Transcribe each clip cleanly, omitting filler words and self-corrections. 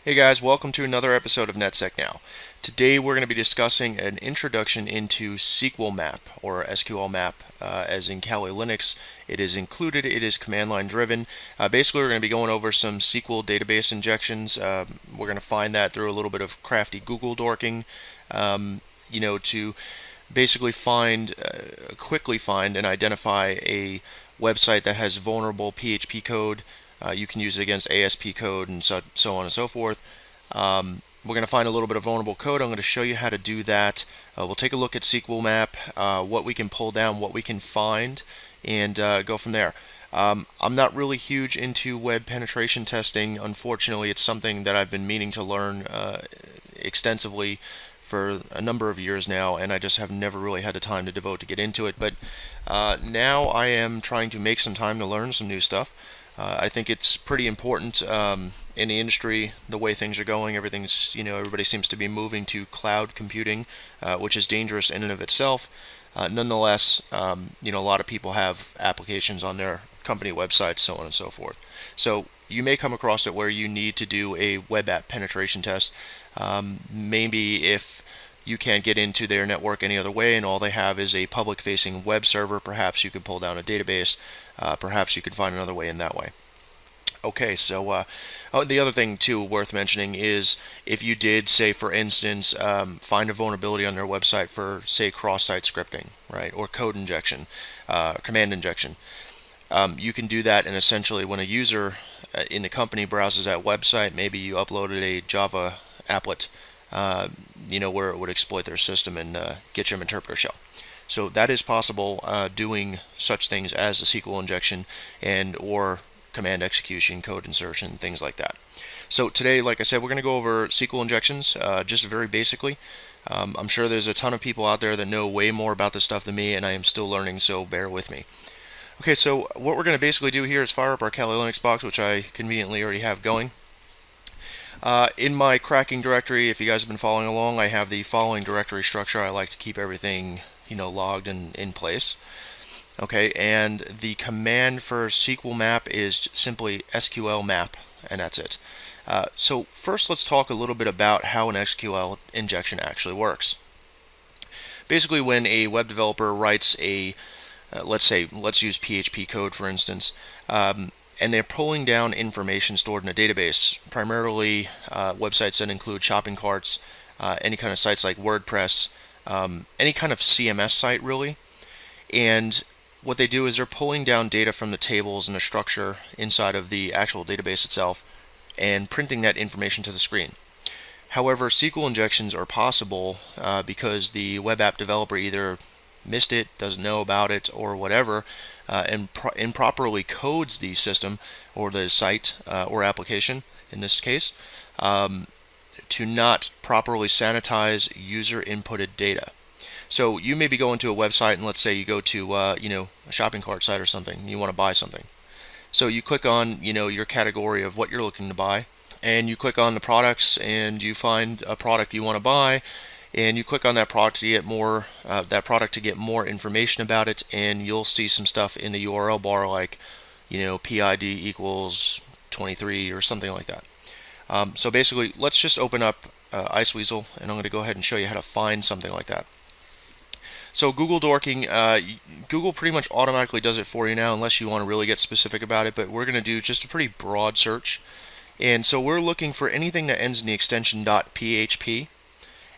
Hey guys, welcome to another episode of NetSec Now. Today we're going to be discussing an introduction into Sqlmap, or Sqlmap, as in Kali Linux. It is included, it is command line driven. Basically we're going to be going over some SQL database injections. We're going to find that through a little bit of crafty Google dorking, to basically quickly find and identify a website that has vulnerable PHP code. You can use it against ASP code and so on and so forth. We're going to find a little bit of vulnerable code. I'm going to show you how to do that. We'll take a look at Sqlmap, what we can pull down, what we can find, and go from there. I'm not really huge into web penetration testing. Unfortunately, it's something that I've been meaning to learn extensively for a number of years now, and I just have never really had the time to devote to get into it. But now I am trying to make some time to learn some new stuff. I think it's pretty important in the industry, the way things are going. Everybody seems to be moving to cloud computing, which is dangerous in and of itself. Nonetheless, a lot of people have applications on their company websites, so on and so forth. So you may come across it where you need to do a web app penetration test. Maybe if you can't get into their network any other way and all they have is a public-facing web server, perhaps you can pull down a database. Perhaps you can find another way in that way. Okay, so the other thing too worth mentioning is if you did, say for instance, find a vulnerability on their website for, say, cross-site scripting, right, or code injection, command injection, you can do that. And essentially, when a user in the company browses that website, maybe you uploaded a Java applet, where it would exploit their system and get your interpreter shell. So that is possible doing such things as a SQL injection or command execution, code insertion, things like that. So today, like I said, we're going to go over SQL injections just very basically. I'm sure there's a ton of people out there that know way more about this stuff than me, and I am still learning, so bear with me. Okay, so what we're going to basically do here is fire up our Kali Linux box, which I conveniently already have going. In my cracking directory, if you guys have been following along, I have the following directory structure. I like to keep everything logged and in place. Okay, and the command for Sqlmap is simply Sqlmap, and that's it. So first, let's talk a little bit about how an SQL injection actually works. Basically, when a web developer writes let's use PHP code for instance, and they're pulling down information stored in a database, primarily websites that include shopping carts, any kind of sites like WordPress, any kind of CMS site really. And what they do is they're pulling down data from the tables and the structure inside of the actual database itself and printing that information to the screen. However, SQL injections are possible because the web app developer either missed it, doesn't know about it, or whatever, and improperly codes the system or the site or application in this case to not properly sanitize user inputted data. So you may be going to a website, and let's say you go to a shopping cart site or something, and you want to buy something. So you click on your category of what you're looking to buy, and you click on the products, and you find a product you want to buy, and you click on that product to get more information about it, and you'll see some stuff in the URL bar like PID equals 23 or something like that. So basically, let's just open up Iceweasel, and I'm going to go ahead and show you how to find something like that. So Google dorking, Google pretty much automatically does it for you now unless you want to really get specific about it, but we're going to do just a pretty broad search. And so we're looking for anything that ends in the extension .php,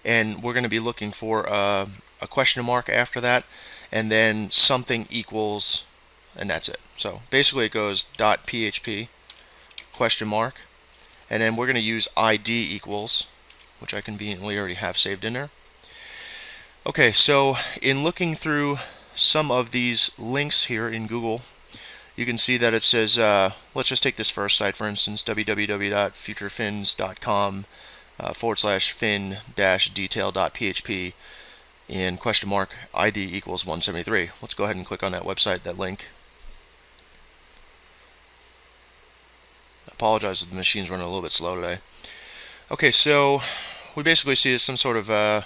and we're going to be looking for a question mark after that, and then something equals, and that's it. So basically it goes .php, question mark, and then we're going to use ID equals, which I conveniently already have saved in there. Okay, so in looking through some of these links here in Google, you can see that it says, let's just take this first site for instance, www.futurefins.com /fin-detail.php and question mark ID equals 173. Let's go ahead and click on that website, that link. I apologize if the machine's running a little bit slow today. Okay, so we basically see some sort of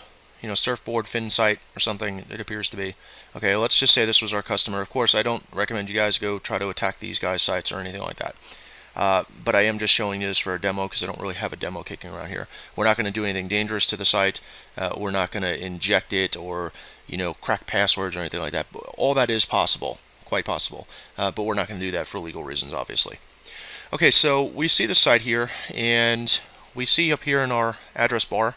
surfboard fin site or something, it appears to be. Okay, let's just say this was our customer. Of course, I don't recommend you guys go try to attack these guys' sites or anything like that. but I am just showing you this for a demo because I don't really have a demo kicking around here. We're not going to do anything dangerous to the site. We're not going to inject it or crack passwords or anything like that. All that is possible, quite possible, but we're not going to do that for legal reasons, obviously. Okay, so we see the site here, and we see up here in our address bar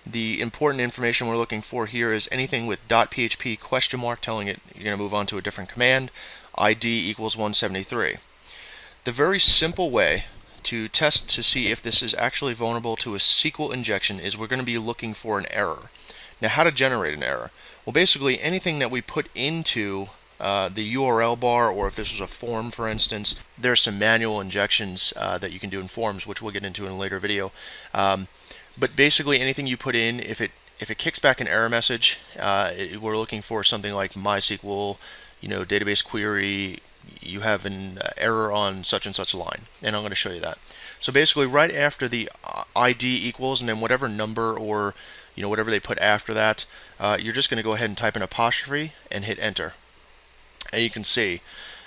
the important information we're looking for here is anything with .php question mark telling it you're going to move on to a different command, ID equals 173. The very simple way to test to see if this is actually vulnerable to a SQL injection is we're going to be looking for an error. Now, how to generate an error? Well, basically anything that we put into the URL bar, or if this was a form, for instance, there's some manual injections that you can do in forms, which we'll get into in a later video. But basically anything you put in, if it kicks back an error message, we're looking for something like MySQL, database query, you have an error on such and such line, and I'm going to show you that. So basically right after the ID equals and then whatever number or whatever they put after that, you're just going to go ahead and type an apostrophe and hit enter. And you can see,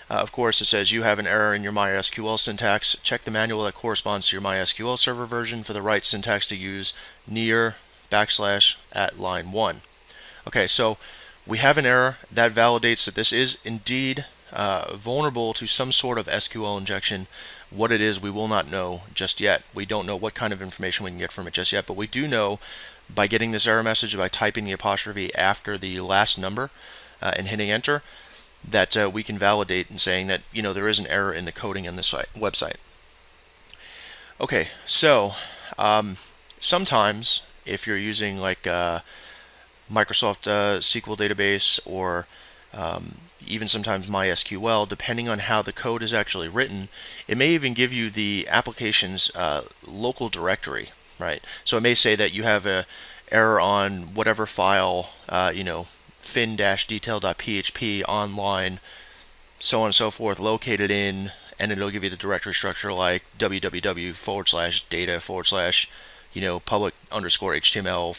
of course, it says you have an error in your MySQL syntax. Check the manual that corresponds to your MySQL server version for the right syntax to use near / at line 1. Okay, so we have an error that validates that this is indeed vulnerable to some sort of SQL injection. What it is, we will not know just yet. We don't know what kind of information we can get from it just yet, but we do know by getting this error message, by typing the apostrophe after the last number and hitting enter, that we can validate and saying that there is an error in the coding on this website. Okay, so sometimes if you're using like Microsoft SQL database or even sometimes MySQL, depending on how the code is actually written, it may even give you the application's local directory, right? So it may say that you have a error on whatever file, fin-detail.php online, so on and so forth, located in, and it'll give you the directory structure like www/data/ public_html/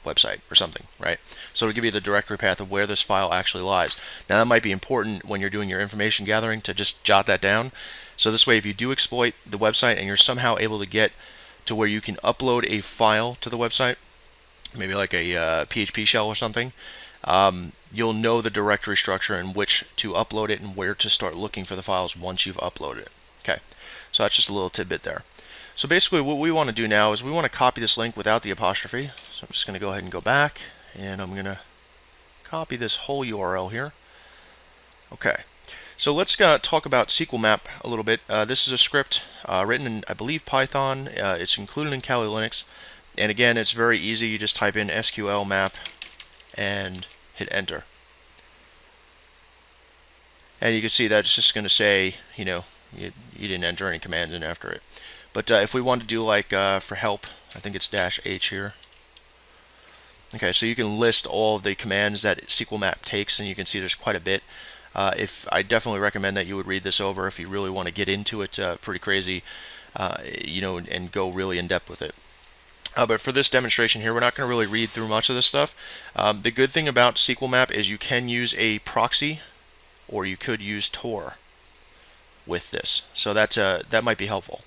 website or something, right? So it'll give you the directory path of where this file actually lies. Now that might be important when you're doing your information gathering to just jot that down. So this way, if you do exploit the website and you're somehow able to get to where you can upload a file to the website, maybe like a PHP shell or something, you'll know the directory structure in which to upload it and where to start looking for the files once you've uploaded it. Okay, so that's just a little tidbit there. So basically what we want to do now is we want to copy this link without the apostrophe. So I'm just going to go ahead and go back, and I'm going to copy this whole URL here. Okay, so let's talk about Sqlmap a little bit. This is a script written in, I believe, Python. It's included in Kali Linux. And again, it's very easy. You just type in Sqlmap and hit enter. And you can see that it's just going to say, you didn't enter any commands in after it. But if we want to do like for help, I think it's -H here. Okay, so you can list all of the commands that Sqlmap takes, and you can see there's quite a bit. I definitely recommend that you would read this over if you really want to get into it pretty crazy, and go really in depth with it. But for this demonstration here, we're not going to really read through much of this stuff. The good thing about Sqlmap is you can use a proxy, or you could use Tor with this. So that might be helpful.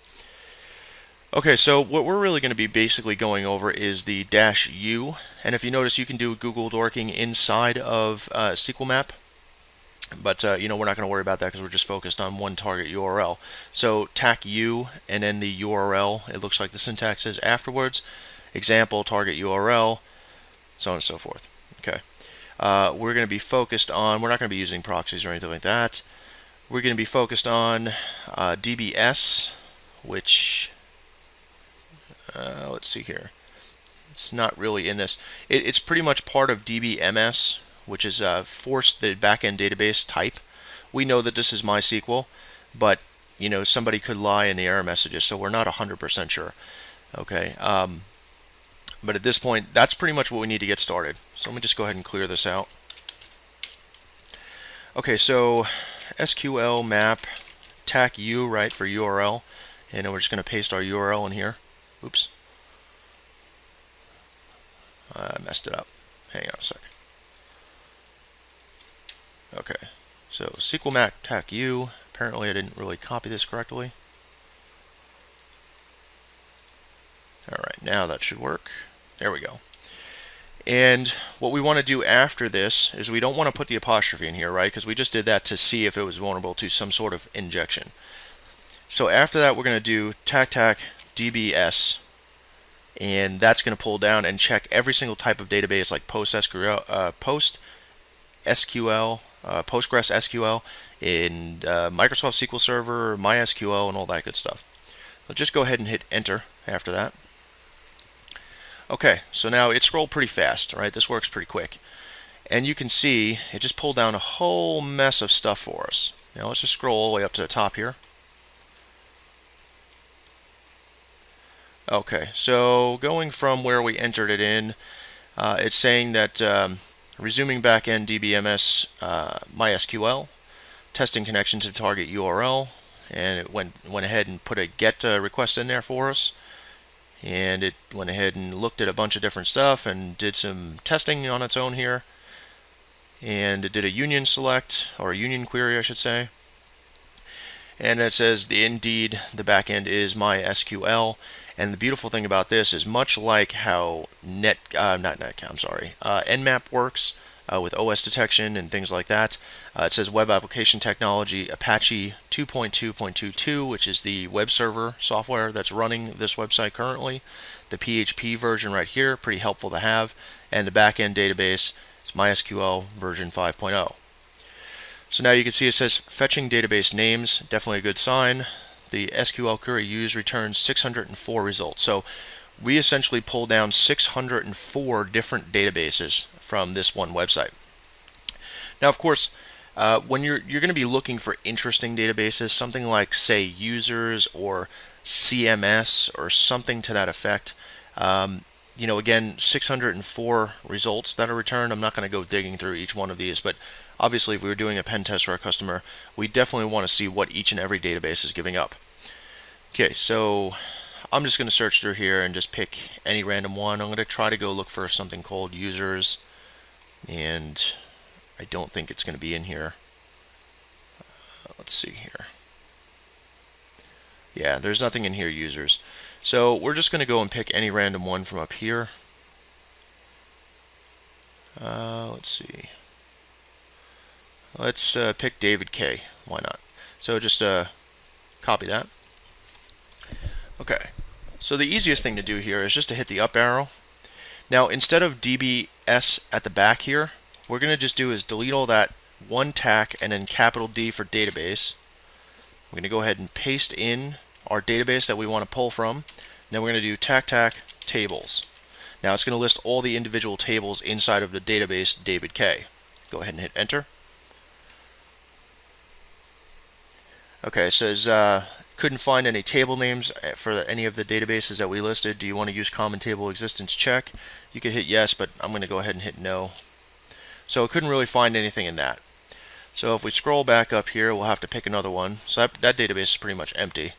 Okay, so what we're really going to be basically going over is the -u, and if you notice, you can do Google dorking inside of Sqlmap, but we're not going to worry about that because we're just focused on one target URL. So -u and then the URL, it looks like the syntax is afterwards, example target URL, so on and so forth. Okay, we're going to be focused on, we're not going to be using proxies or anything like that. We're going to be focused on DBS, which let's see here. It's not really in this. It's pretty much part of DBMS, which is force the backend database type. We know that this is MySQL, but somebody could lie in the error messages, so we're not 100% sure. Okay, but at this point, that's pretty much what we need to get started. So let me just go ahead and clear this out. Okay, so Sqlmap -u, right, for URL, and then we're just going to paste our URL in here. Oops. I messed it up. Hang on a sec. Okay. So Sqlmap -u Apparently I didn't really copy this correctly. Alright, now that should work. There we go. And what we want to do after this is we don't want to put the apostrophe in here, right? Because we just did that to see if it was vulnerable to some sort of injection. So after that, we're going to do tac dbs, and that's going to pull down and check every single type of database like PostgreSQL, Postgres SQL, and Microsoft SQL Server, MySQL, and all that good stuff. So just go ahead and hit enter after that. Okay, so now it scrolled pretty fast, right? This works pretty quick. And you can see it just pulled down a whole mess of stuff for us. Now let's just scroll all the way up to the top here. Okay, so going from where we entered it in, it's saying that resuming backend DBMS MySQL, testing connection to the target URL, and it went ahead and put a GET request in there for us. And it went ahead and looked at a bunch of different stuff and did some testing on its own here. And it did a union select, or a union query I should say. And it says indeed the backend is MySQL. And the beautiful thing about this is much like how Nmap works with OS detection and things like that. It says web application technology Apache 2.2.22, which is the web server software that's running this website currently. The PHP version right here, pretty helpful to have. And the backend database is MySQL version 5.0. So now you can see it says fetching database names, definitely a good sign. The SQL query used returns 604 results. So we essentially pull down 604 different databases from this one website. Now, of course, when you're going to be looking for interesting databases, something like, say, users or CMS or something to that effect, you know, again, 604 results that are returned. I'm not going to go digging through each one of these, but obviously if we were doing a pen test for our customer, we definitely want to see what each and every database is giving up. Okay, so I'm just going to search through here and just pick any random one. I'm going to try to go look for something called users, and I don't think it's going to be in here. Let's see here. Yeah, there's nothing in here, users. So we're just going to go and pick any random one from up here. Let's see. Let's pick David K. Why not? So just copy that. Okay. So the easiest thing to do here is just to hit the up arrow. Now instead of DBS at the back here, what we're going to just do is delete all that one tac and then capital D for database. We're going to go ahead and paste in our database that we want to pull from. Then we're going to do tac tables. Now it's going to list all the individual tables inside of the database David K. Go ahead and hit enter. Okay, it says couldn't find any table names for any of the databases that we listed. Do you want to use common table existence check? You could hit yes, but I'm going to go ahead and hit no. So it couldn't really find anything in that. So if we scroll back up here, we'll have to pick another one. So that database is pretty much empty.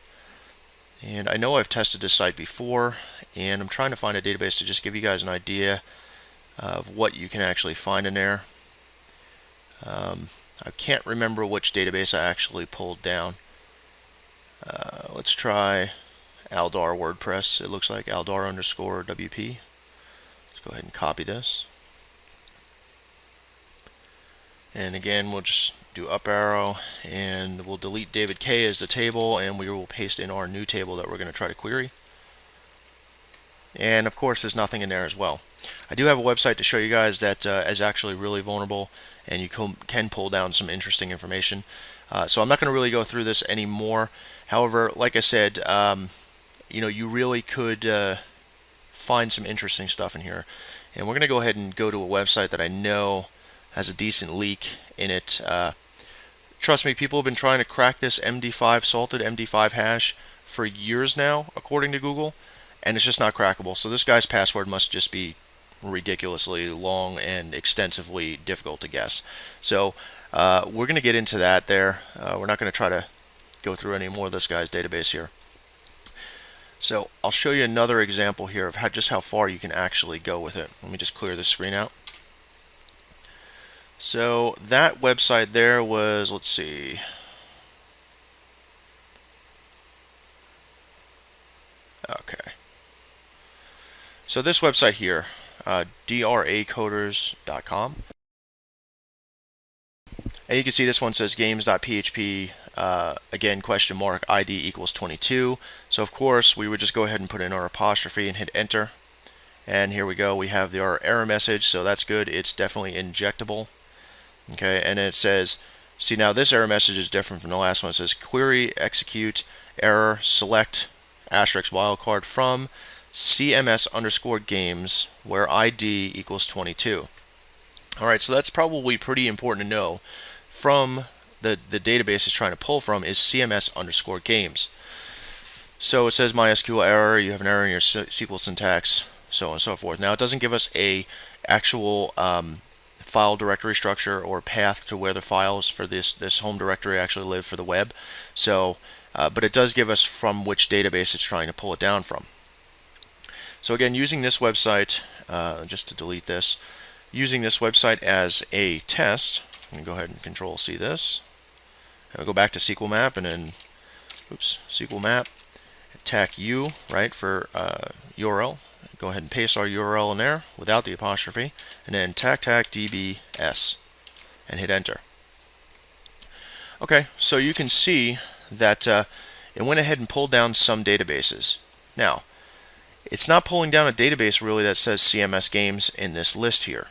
And I know I've tested this site before, and I'm trying to find a database to just give you guys an idea of what you can actually find in there. I can't remember which database I actually pulled down. Let's try Aldar WordPress. It looks like Aldar_WP. Let's go ahead and copy this. And again, we'll just do up arrow, and we'll delete David K as the table, and we will paste in our new table that we're going to try to query. And of course, there's nothing in there as well. I do have a website to show you guys that is actually really vulnerable, and you can pull down some interesting information. So I'm not going to really go through this anymore. However, like I said, you know, you really could find some interesting stuff in here. And we're going to go ahead and go to a website that I know has a decent leak in it. Trust me, people have been trying to crack this MD5 salted MD5 hash for years now, according to Google, and it's just not crackable. So this guy's password must just be ridiculously long and extensively difficult to guess. So we're going to get into that there. We're not going to try to go through any more of this guy's database here. So I'll show you another example here of just how far you can actually go with it. Let me just clear this screen out. So that website there was, let's see, Okay. So this website here, dracoders.com, and you can see this one says games.php, again, question mark, ID equals 22. So of course, we would just go ahead and put in our apostrophe and hit enter. And here we go, we have our error message, so that's good. It's definitely injectable. Okay, and it says, see now this error message is different from the last one. It says query execute error select asterisk wildcard from CMS underscore games where ID equals 22. Alright, so that's probably pretty important to know. From the database is trying to pull from is CMS underscore games. So it says MySQL error, you have an error in your SQL syntax, so on and so forth. Now it doesn't give us a actual file directory structure or path to where the files for this home directory actually live for the web. So, but it does give us from which database it's trying to pull it down from. So again, using this website, just to delete this, using this website as a test, I'm going to go ahead and Control C this. I'll go back to Sqlmap and then, oops, Sqlmap, tac U, right, for URL. Go ahead and paste our URL in there without the apostrophe, and then tac dbs, and hit enter. Okay, so you can see that it went ahead and pulled down some databases. Now, it's not pulling down a database really that says CMS Games in this list here.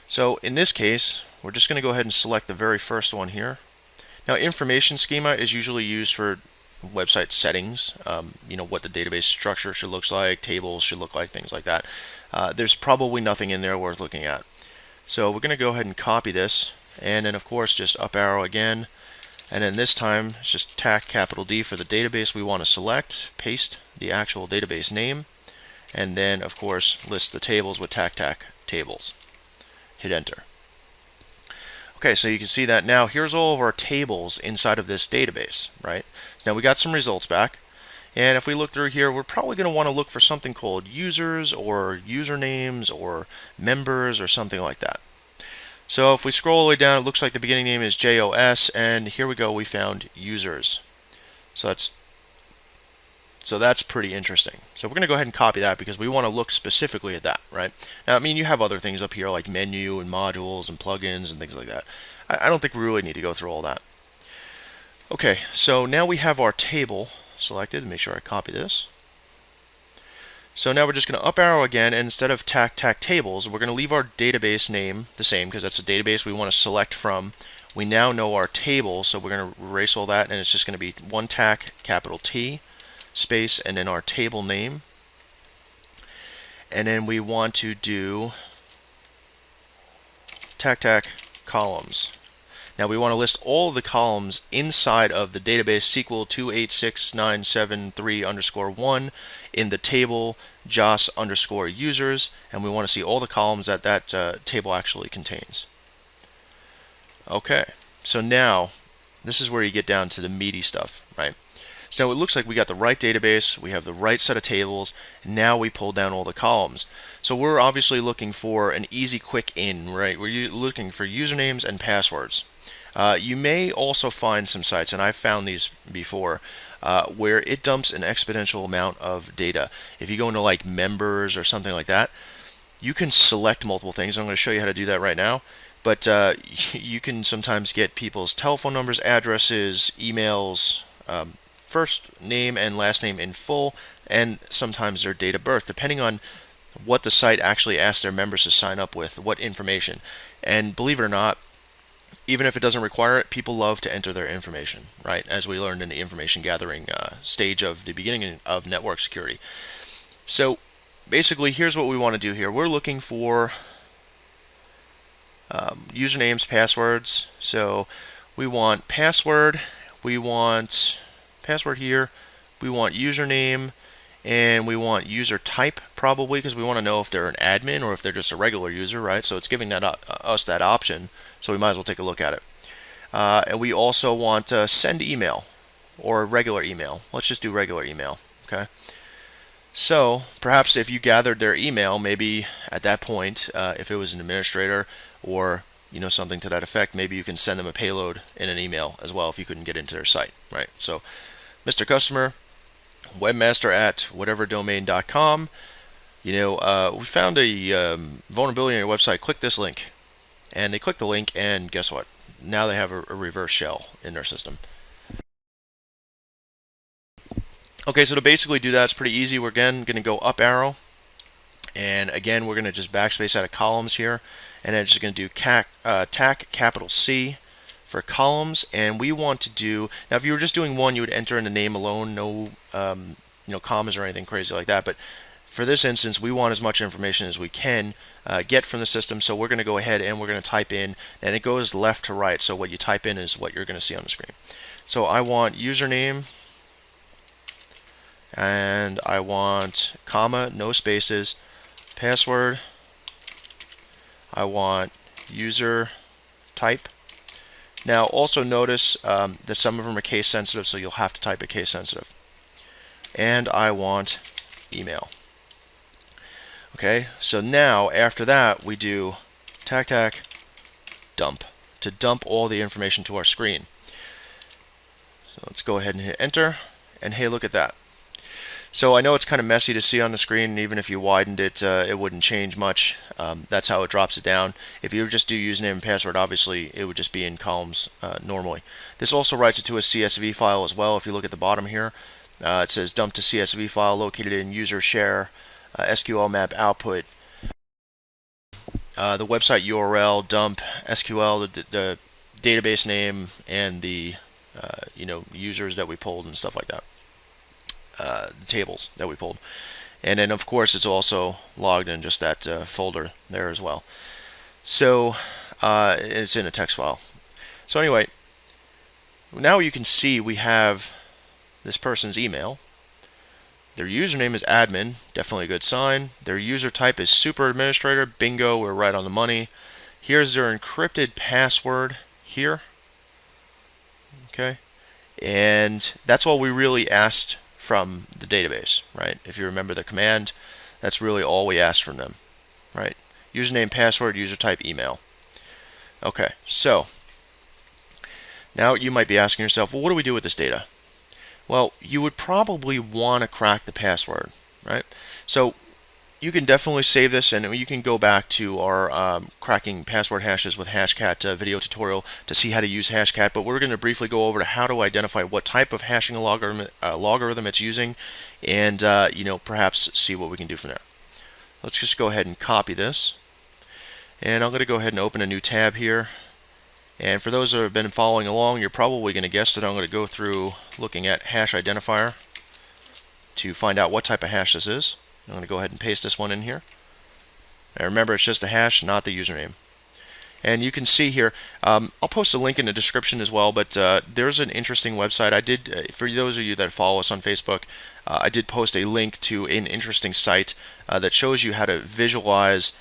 So in this case, we're just going to go ahead and select the very first one here. Now, information schema is usually used for website settings, you know, what the database structure should look like, tables should look like, things like that. There's probably nothing in there worth looking at. So we're going to go ahead and copy this, and then of course just up arrow again, and then this time it's just tac capital D for the database we want to select, paste the actual database name, and then of course list the tables with tac tables. Hit enter. Okay, so you can see that now here's all of our tables inside of this database, right? Now we got some results back, and if we look through here, we're probably going to want to look for something called users or usernames or members or something like that. So if we scroll all the way down, it looks like the beginning name is JOS, and here we go, we found users. So that's pretty interesting. So we're going to go ahead and copy that because we want to look specifically at that, right? Now, I mean, you have other things up here like menu and modules and plugins and things like that. I don't think we really need to go through all that. Okay, so now we have our table selected. Make sure I copy this. So now we're just going to up arrow again, and instead of tac tables, we're going to leave our database name the same because that's the database we want to select from. We now know our table, so we're going to erase all that, and it's just going to be one tac capital T space and then our table name, and then we want to do tac columns. Now we want to list all of the columns inside of the database SQL 2869773_1 in the table JOS underscore users, and we want to see all the columns that that table actually contains. Okay, so now this is where you get down to the meaty stuff, right? So it looks like we got the right database, we have the right set of tables, and now we pull down all the columns. So we're obviously looking for an easy, quick in, right? We're looking for usernames and passwords. You may also find some sites, and I've found these before, where it dumps an exponential amount of data. If you go into like members or something like that, you can select multiple things. I'm going to show you how to do that right now. But you can sometimes get people's telephone numbers, addresses, emails, first name and last name in full, and sometimes their date of birth, depending on what the site actually asks their members to sign up with, what information. And believe it or not, even if it doesn't require it, people love to enter their information, right? As we learned in the information gathering stage of the beginning of network security. So basically, here's what we want to do here. We're looking for usernames, passwords. So we want password, we want password here, we want username, and we want user type probably because we want to know if they're an admin or if they're just a regular user, right? So it's giving that us that option, so we might as well take a look at it. And we also want send email or regular email. Let's just do regular email, okay? So perhaps if you gathered their email, maybe at that point, if it was an administrator or something to that effect, maybe you can send them a payload in an email as well if you couldn't get into their site, right? So Mr. Customer, webmaster at whateverdomain.com. We found a vulnerability on your website. Click this link. And they click the link, and guess what? Now they have a reverse shell in their system. Okay, so to basically do that, it's pretty easy. We're again going to go up arrow. And again, we're going to just backspace out of columns here. And then just going to do TAC capital C for columns. And we want to do, now if you were just doing one, you would enter in the name alone, no commas or anything crazy like that. But for this instance, we want as much information as we can get from the system. So we're going to go ahead and we're going to type in, and it goes left to right. So what you type in is what you're going to see on the screen. So I want username, and I want comma, no spaces, password. I want user type. Now also notice that some of them are case sensitive, so you'll have to type it case sensitive. And I want email. Okay, so now after that we do tac dump to dump all the information to our screen. So let's go ahead and hit enter, and hey, look at that. So I know it's kind of messy to see on the screen, and even if you widened it, it wouldn't change much. That's how it drops it down. If you just do username and password, obviously it would just be in columns normally. This also writes it to a CSV file as well. If you look at the bottom here, it says dump to CSV file located in user share, Sqlmap output, the website URL, dump, SQL, the database name, and the users that we pulled and stuff like that. The tables that we pulled. And then of course it's also logged in just that folder there as well. So it's in a text file. So anyway, now you can see we have this person's email. Their username is admin, definitely a good sign. Their user type is super administrator, bingo, we're right on the money. Here's their encrypted password here. Okay, and that's all we really asked from the database, right? If you remember the command, that's really all we asked from them, right? Username, password, user type, email. Okay, so now you might be asking yourself, well, what do we do with this data? Well, you would probably want to crack the password, right? So you can definitely save this, and you can go back to our cracking password hashes with Hashcat video tutorial to see how to use Hashcat. But we're going to briefly go over to how to identify what type of hashing logarithm it's using, and perhaps see what we can do from there. Let's just go ahead and copy this, and I'm going to go ahead and open a new tab here. And for those that have been following along, you're probably going to guess that I'm going to go through looking at hash identifier to find out what type of hash this is. I'm going to go ahead and paste this one in here. Now remember, it's just the hash, not the username. And you can see here, I'll post a link in the description as well, but there's an interesting website. I did, for those of you that follow us on Facebook, I did post a link to an interesting site that shows you how to visualize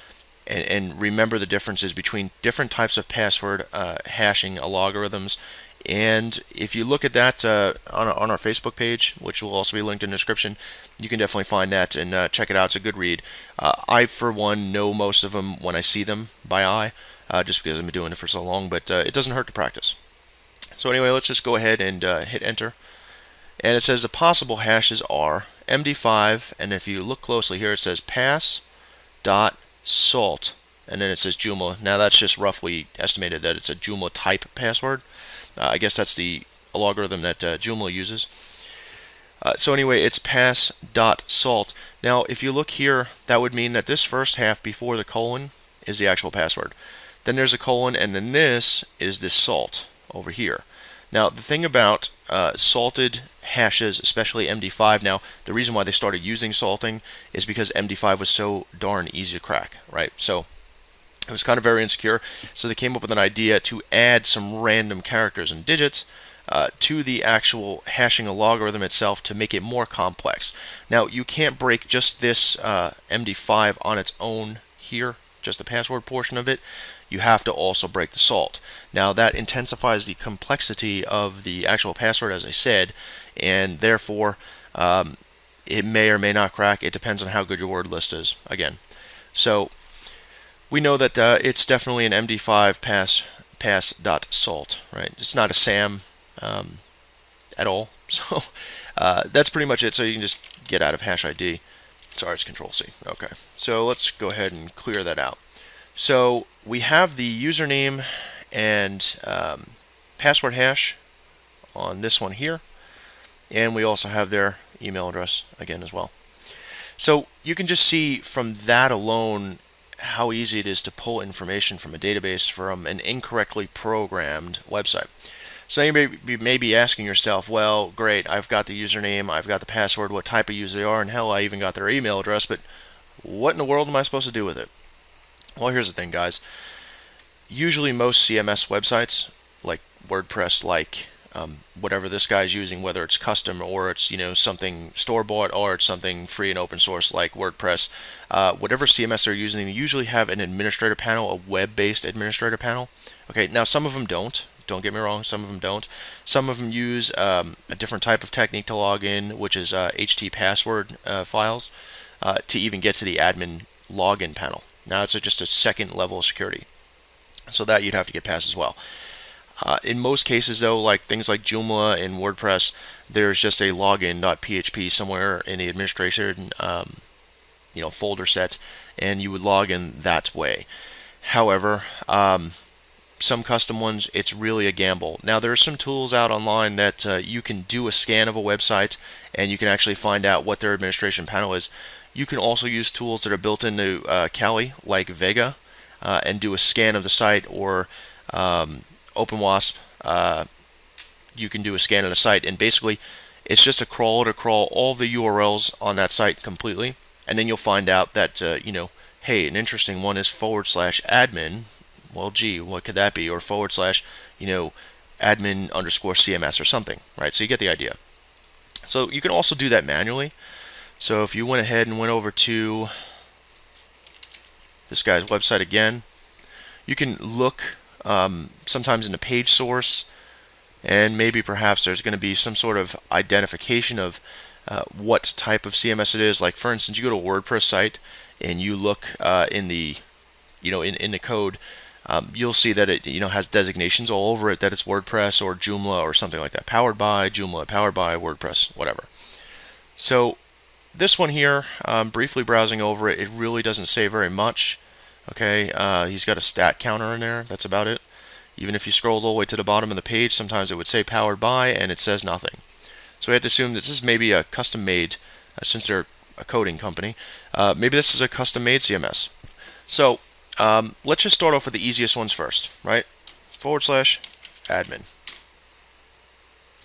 and remember the differences between different types of password hashing algorithms. And if you look at that on our Facebook page, which will also be linked in the description, you can definitely find that and check it out. It's a good read. I, for one, know most of them when I see them by eye, just because I've been doing it for so long, but it doesn't hurt to practice. So anyway, let's just go ahead and hit enter. And it says the possible hashes are MD5, and if you look closely here, it says pass.salt, and then it says Joomla. Now that's just roughly estimated that it's a Joomla type password. I guess that's the algorithm that Joomla uses. So anyway, it's pass.salt. Now if you look here, that would mean that this first half before the colon is the actual password. Then there's a colon, and then this is this salt over here. Now the thing about salted hashes, especially MD5, now the reason why they started using salting is because MD5 was so darn easy to crack, right? So it was kind of very insecure, so they came up with an idea to add some random characters and digits to the actual hashing algorithm itself to make it more complex. Now you can't break just this MD5 on its own here, just the password portion of it. You have to also break the salt. Now that intensifies the complexity of the actual password, as I said, and therefore it may or may not crack. It depends on how good your word list is, again. So we know that it's definitely an MD5 pass.salt, right? It's not a SAM at all. So That's pretty much it. So you can just get out of hash ID. Sorry, it's Control C. Okay, so let's go ahead and clear that out. So we have the username and password hash on this one here, and we also have their email address again as well. So you can just see from that alone how easy it is to pull information from a database from an incorrectly programmed website. So you may be asking yourself, well, great, I've got the username, I've got the password, what type of user they are, and hell, I even got their email address, but what in the world am I supposed to do with it? Well, here's the thing, guys. Usually most CMS websites, like WordPress, like whatever this guy's using, whether it's custom or it's something store-bought or it's something free and open source like WordPress, whatever CMS they're using, they usually have an administrator panel, a web-based administrator panel. Okay, now some of them don't. Don't get me wrong, some of them don't. Some of them use a different type of technique to log in, which is HT password files, to even get to the admin login panel. Now it's just a second level of security. So that you'd have to get past as well. In most cases, though, like things like Joomla and WordPress, there's just a login.php somewhere in the administration folder set, and you would log in that way. However, some custom ones, it's really a gamble. Now, there are some tools out online that you can do a scan of a website, and you can actually find out what their administration panel is. You can also use tools that are built into Kali, like Vega, and do a scan of the site, or OpenWasp, you can do a scan of the site, and basically it's just a crawler to crawl all the URLs on that site completely, and then you'll find out that hey, an interesting one is /admin. Well, gee, what could that be? Or /admin _ CMS or something, right? So you get the idea. So you can also do that manually. So if you went ahead and went over to this guy's website again, you can look sometimes in the page source, and maybe perhaps there's going to be some sort of identification of what type of CMS it is. Like, for instance, you go to a WordPress site and you look in the in the code, you'll see that it has designations all over it that it's WordPress or Joomla or something like that, powered by Joomla, powered by WordPress, whatever. So this one here, briefly browsing over it, it really doesn't say very much. Okay, he's got a stat counter in there. That's about it. Even if you scroll all the way to the bottom of the page, sometimes it would say powered by, and it says nothing. So we have to assume that this is maybe a custom-made, since they're a coding company. Maybe this is a custom-made CMS. So let's just start off with the easiest ones first, right? /admin.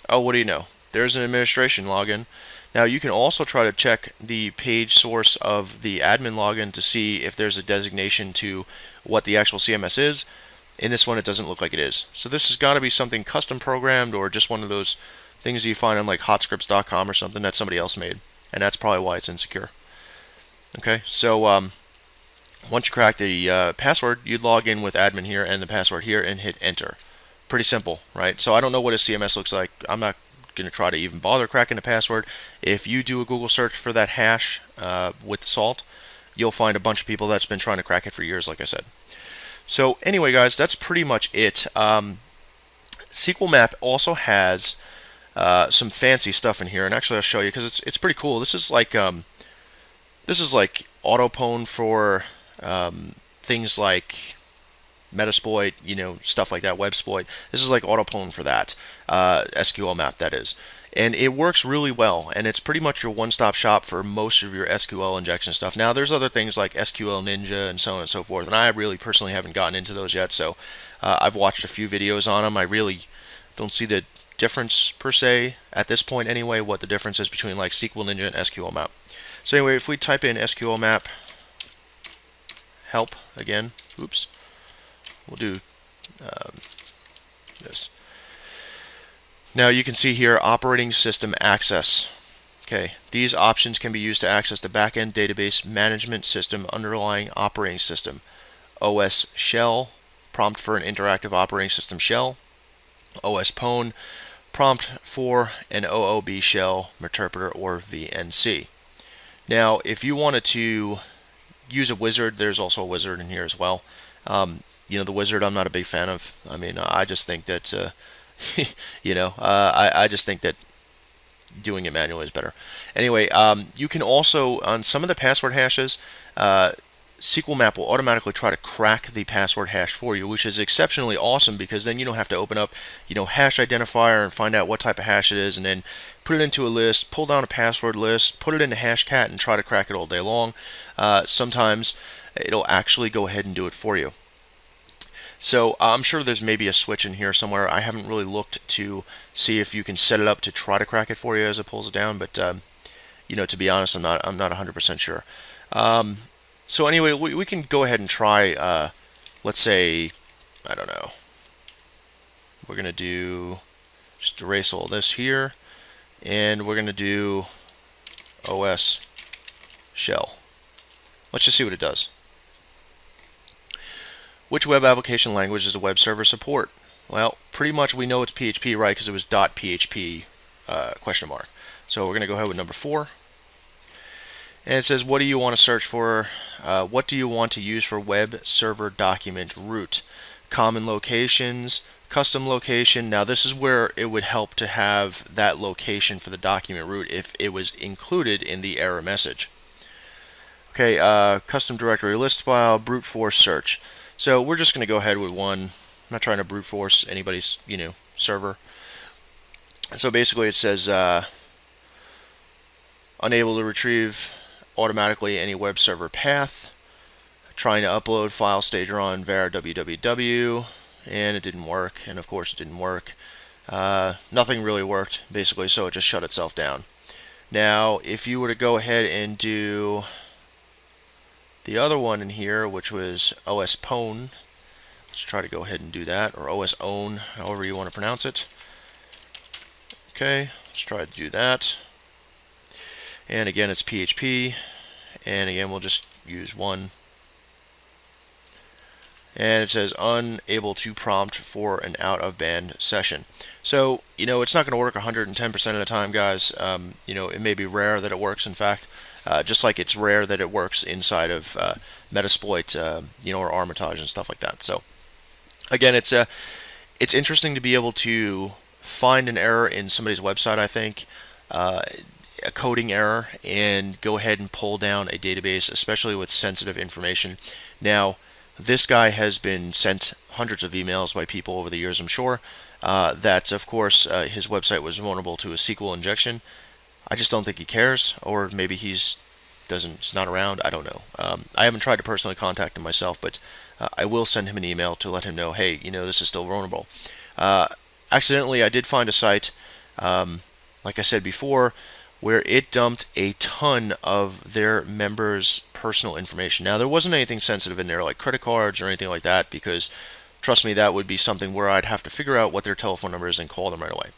Oh, what do you know? There's an administration login. Now you can also try to check the page source of the admin login to see if there's a designation to what the actual CMS is. In this one, it doesn't look like it is. So this has got to be something custom programmed, or just one of those things you find on like hotscripts.com or something that somebody else made, and that's probably why it's insecure. Okay, so once you crack the password, you'd log in with admin here and the password here and hit enter. Pretty simple, right? So I don't know what a CMS looks like. I'm not going to try to even bother cracking the password. If you do a Google search for that hash with salt, you'll find a bunch of people that's been trying to crack it for years, like I said. So anyway, guys, that's pretty much it. Sqlmap also has some fancy stuff in here, and actually I'll show you because it's pretty cool. This is like autopwn for things like Metasploit, stuff like that, WebSploit. This is like autopwn for that, Sqlmap, that is. And it works really well, and it's pretty much your one-stop shop for most of your SQL injection stuff. Now, there's other things like SQL Ninja and so on and so forth, and I really personally haven't gotten into those yet, so I've watched a few videos on them. I really don't see the difference, per se, at this point anyway, what the difference is between like SQL Ninja and Sqlmap. So anyway, if we type in Sqlmap help again, oops, we'll do this. Now you can see here operating system access. Okay, these options can be used to access the backend database management system underlying operating system. OS shell, prompt for an interactive operating system shell. OS pwn, prompt for an OOB shell, interpreter, or VNC. Now, if you wanted to use a wizard, there's also a wizard in here as well. The wizard I'm not a big fan of. I mean, I just think that I just think that doing it manually is better. Anyway, you can also, on some of the password hashes, Sqlmap will automatically try to crack the password hash for you, which is exceptionally awesome because then you don't have to open up, hash identifier and find out what type of hash it is, and then put it into a list, pull down a password list, put it into Hashcat, and try to crack it all day long. Sometimes it'll actually go ahead and do it for you. So I'm sure there's maybe a switch in here somewhere. I haven't really looked to see if you can set it up to try to crack it for you as it pulls it down, but to be honest, I'm not 100% sure. So anyway, we can go ahead and try, let's say, I don't know, we're going to do, just erase all this here, and we're going to do OS shell. Let's just see what it does. Which web application language does the web server support? Well, pretty much we know it's PHP, right, because it was .php question mark. So we're going to go ahead with number 4. And it says, what do you want to search for? What do you want to use for web server document root? Common locations, custom location. Now this is where it would help to have that location for the document root if it was included in the error message. Okay, custom directory list file, brute force search. So we're just going to go ahead with one. I'm not trying to brute force anybody's, server. So basically it says unable to retrieve automatically any web server path, trying to upload file stager on var www, and it didn't work, and of course it didn't work. Nothing really worked basically, so it just shut itself down. Now if you were to go ahead and do the other one in here, which was OS pwn, let's try to go ahead and do that, or OS own, however you want to pronounce it. Okay, let's try to do that. And again, it's PHP, and again, we'll just use one. And it says unable to prompt for an out-of-band session. So, it's not going to work 110% of the time, guys. It may be rare that it works, in fact, just like it's rare that it works inside of Metasploit, or Armitage and stuff like that. So, again, it's interesting to be able to find an error in somebody's website, I think, a coding error, and go ahead and pull down a database, especially with sensitive information. Now, this guy has been sent hundreds of emails by people over the years, I'm sure, that, of course, his website was vulnerable to a SQL injection. I just don't think he cares, or maybe he's not around. I don't know. I haven't tried to personally contact him myself, but I will send him an email to let him know, hey, this is still vulnerable. Accidentally, I did find a site, like I said before, where it dumped a ton of their members' personal information. Now, there wasn't anything sensitive in there like credit cards or anything like that, because trust me, that would be something where I'd have to figure out what their telephone number is and call them right away.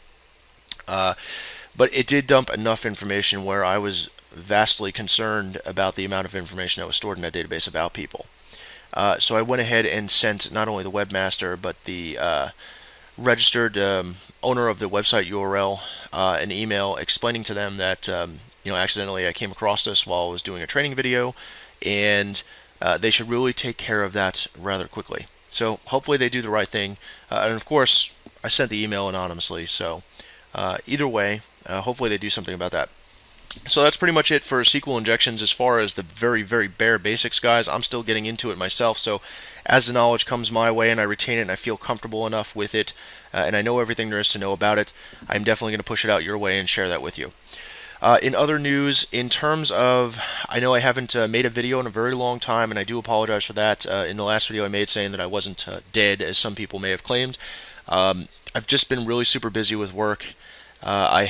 But it did dump enough information where I was vastly concerned about the amount of information that was stored in that database about people. So I went ahead and sent not only the webmaster, but the registered owner of the website URL an email explaining to them that accidentally I came across this while I was doing a training video, and they should really take care of that rather quickly. So hopefully they do the right thing, and of course I sent the email anonymously, so either way, hopefully they do something about that. So that's pretty much it for SQL injections as far as the very, very bare basics, guys. I'm still getting into it myself, so as the knowledge comes my way and I retain it and I feel comfortable enough with it, and I know everything there is to know about it, I'm definitely going to push it out your way and share that with you. In other news, in terms of, I know I haven't made a video in a very long time, and I do apologize for that. In the last video I made saying that I wasn't dead, as some people may have claimed. I've just been really super busy with work. I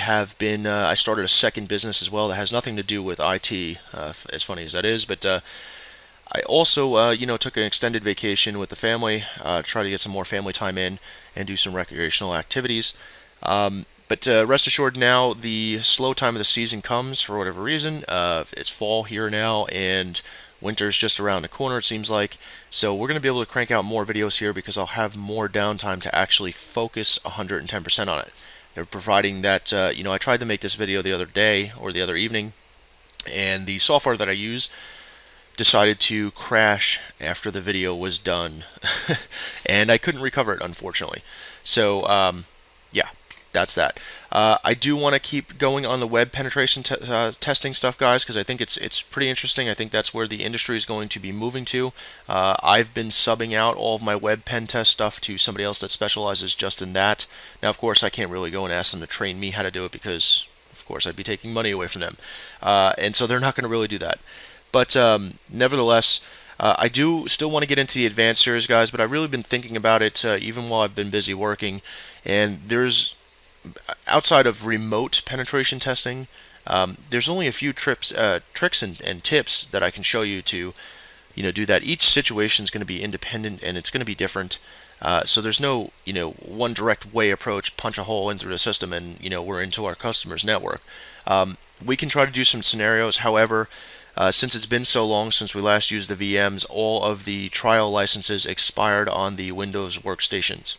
started a second business as well that has nothing to do with IT, as funny as that is, but I also, took an extended vacation with the family, try to get some more family time in and do some recreational activities. But rest assured now, the slow time of the season comes for whatever reason. It's fall here now, and winter's just around the corner, it seems like. So we're going to be able to crank out more videos here because I'll have more downtime to actually focus 110% on it. They're providing that, I tried to make this video the other day or the other evening, and the software that I use decided to crash after the video was done, and I couldn't recover it, unfortunately. So, yeah, that's that. I do want to keep going on the web penetration testing stuff, guys, because I think it's pretty interesting. I think that's where the industry is going to be moving to. I've been subbing out all of my web pen test stuff to somebody else that specializes just in that. Now, of course, I can't really go and ask them to train me how to do it because, of course, I'd be taking money away from them, and so they're not going to really do that. But nevertheless, I do still want to get into the advanced series, guys, but I've really been thinking about it even while I've been busy working. And there's, outside of remote penetration testing, there's only a few tricks and tips that I can show you to, do that. Each situation is going to be independent and it's going to be different. So there's no, one direct way approach, punch a hole into the system and, we're into our customer's network. We can try to do some scenarios. However, since it's been so long since we last used the VMs, all of the trial licenses expired on the Windows workstations.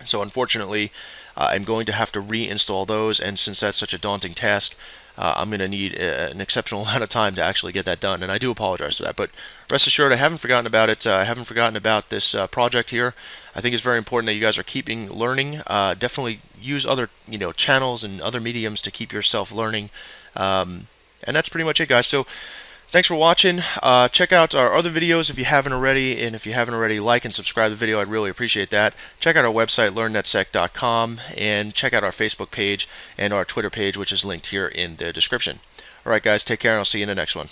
So unfortunately, I'm going to have to reinstall those, and since that's such a daunting task, I'm going to need an exceptional amount of time to actually get that done, and I do apologize for that. But rest assured, I haven't forgotten about it. I haven't forgotten about this project here. I think it's very important that you guys are keeping learning. Definitely use other channels and other mediums to keep yourself learning. And that's pretty much it, guys. So thanks for watching. Check out our other videos if you haven't already, and if you haven't already, like and subscribe to the video. I'd really appreciate that. Check out our website, learnnetsec.com, and check out our Facebook page and our Twitter page, which is linked here in the description. All right, guys, take care, and I'll see you in the next one.